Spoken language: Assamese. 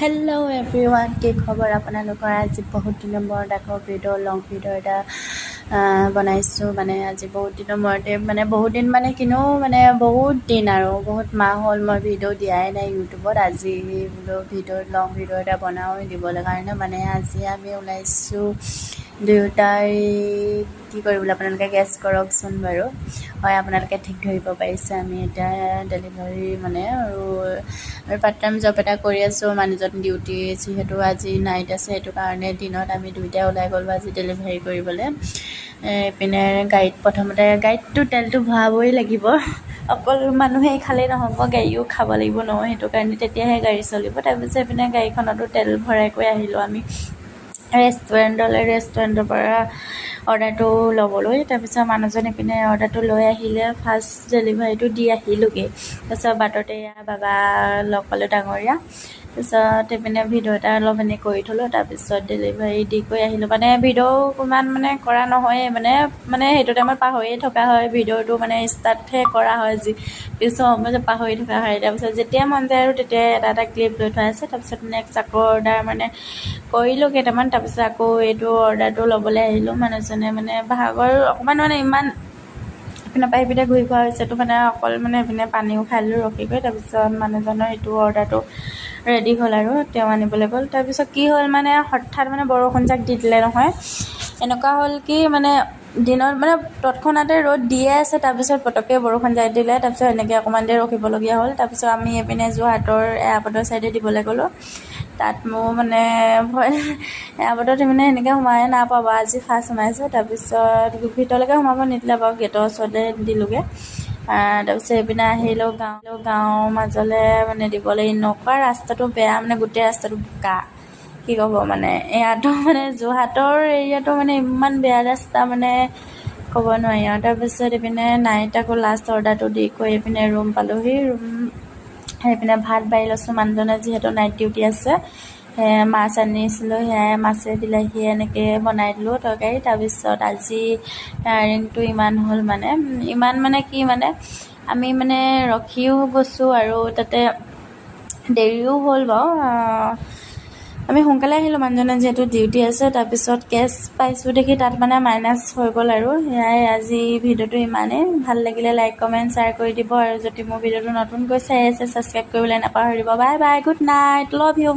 হেল্ল' এভৰিৱান, কি খবৰ আপোনালোকৰ? আজি বহুত দিনৰ মূৰত আকৌ লং ভিডিঅ' এটা বনাইছোঁ। মানে আজি বহুত দিনৰ মূৰতে বহুত দিন বহুত দিন আৰু বহুত মাহ হ'ল মই ভিডিঅ' দিয়াই নাই ইউটিউবত। আজি বোলো লং ভিডিঅ' এটা বনাওঁ দিবলৈ কাৰণে। আজি আমি ওলাইছোঁ দুয়োটাই কি কৰিবলৈ আপোনালোকে গেছ কৰকচোন বাৰু। হয়, আপোনালোকে ঠিক ধৰিব পাৰিছে, আমি এতিয়া ডেলিভাৰী আৰু পাৰ্ট টাইম জব এটা কৰি আছোঁ। মানুহজন ডিউটি যিহেতু আজি নাইট আছে, সেইটো কাৰণে দিনত আমি দুয়োটাই ওলাই গ'লোঁ আজি ডেলিভাৰী কৰিবলৈ। এইপিনে প্ৰথমতে গাড়ীততো তেলটো ভৰাবই লাগিব, অকল মানুহেই খালেই নহ'ব, গাড়ীও খাব লাগিব নহয়, সেইটো কাৰণে তেতিয়াহে গাড়ী চলিব। তাৰপিছত এইপিনে গাড়ীখনতো তেল ভৰাই কৰি আহিলোঁ আমি ৰেষ্টুৰেণ্টৰ পৰা অৰ্ডাৰটো ল'বলৈ। তাৰপিছত মানুহজন এইপিনে অৰ্ডাৰটো লৈ আহিলে, ফাৰ্ষ্ট ডেলিভাৰীটো দি আহিলোঁগৈ। তাৰপিছত বাটতে বাবা লগ পালোঁ, ডাঙৰীয়া। তাৰপিছত এইপিনে ভিডিঅ' এটা অলপ কৰি থ'লোঁ, তাৰপিছত ডেলিভাৰী দি কৰি আহিলোঁ। ভিডিঅ' ইমান কৰা নহয়েই, সেইটো টাইমত পাহৰিয়ে থকা হয়, ভিডিঅ'টো ষ্টাৰ্টহে কৰা হয়, পিছত পাহৰি থকা হয়। তাৰপিছত যেতিয়া মন যায় আৰু তেতিয়াই এটা ক্লিপ লৈ থোৱা আছে। তাৰপিছত নেক্সট আকৌ অৰ্ডাৰ কৰিলোঁ কেইটামান। তাৰপিছত আকৌ এইটো অৰ্ডাৰটো ল'বলৈ আহিলোঁ। মানুহজনে ভাগৰ অকণমান ইমান ইপিনে পৰা সিপিনে ঘূৰি ফুৰা হৈছেতো, অকল এইপিনে পানীও খাই দিলোঁ ৰখি গৈ। তাৰপিছত মানুহজনৰ এইটো অৰ্ডাৰটো ৰেডি হ'ল আৰু তেওঁ আনিবলৈ গ'ল। তাৰপিছত কি হ'ল, হঠাৎ বৰষুণ জাক দি দিলে নহয়। এনেকুৱা হ'ল কি দিনত তৎক্ষণাতে ৰ'দ দিয়ে আছে, তাৰপিছত পটককৈ বৰষুণ জাক দিলে। তাৰপিছত এনেকৈ অকণমান দেৰি ৰখিবলগীয়া হ'ল। তাৰপিছত আমি এইপিনে যোৰহাটৰ এয়াৰপৰ্টৰ ছাইডে দিবলৈ গ'লোঁ। তাত মোৰ ভয়, এয়াৰপৰ্টত সেনেকৈ সোমাই নাপাব, আজি ফাৰ্ষ্ট সোমাইছোঁ। তাৰপিছত ভিতৰলৈকে সোমাব নিদিলে বাৰু, গেটৰ ওচৰতে দিলোঁগৈ। তাৰপিছত এইপিনে আহিলোঁ গাঁৱৰ মাজলৈ দিবলৈ। এনেকুৱা ৰাস্তাটো বেয়া, গোটেই ৰাস্তাটো বোকা, কি ক'ব। ইয়াতো যোৰহাটৰ এৰিয়াটো ইমান বেয়া ৰাস্তা ক'ব নোৱাৰি আৰু। তাৰপিছত এইপিনে নাইট আকৌ লাষ্ট অৰ্ডাৰটো দি কৰি এইপিনে ৰুম পালোঁহি। সেইপিনে ভাত বাঢ়ি লৈছোঁ, মানুহজনে যিহেতু নাইট ডিউটি আছে। মাছ আনিছিলোঁ, সেয়াই মাছে বিলাহীয়ে এনেকৈ বনাই দিলোঁ তৰকাৰী। তাৰপিছত আজি ৰিংটো ইমান হ'ল ইমান কি আমি ৰখিও গৈছোঁ আৰু তাতে দেৰিও হ'ল বাৰু। আমি সোনকালে আহিলোঁ, মানুহজনে যিহেতু ডিউটি আছে। তাৰপিছত কেছ পাইছোঁ দেখি তাত মাইনাছ হৈ গ'ল আৰু। সেয়াই আজি ভিডিঅ'টো ইমানেই। ভাল লাগিলে লাইক কমেণ্ট শ্বেয়াৰ কৰি দিব, আৰু যদি মোৰ ভিডিঅ'টো নতুনকৈ চাই আছে ছাবস্ক্ৰাইব কৰিবলৈ নাপাহৰিব। Bye bye, good night, love you.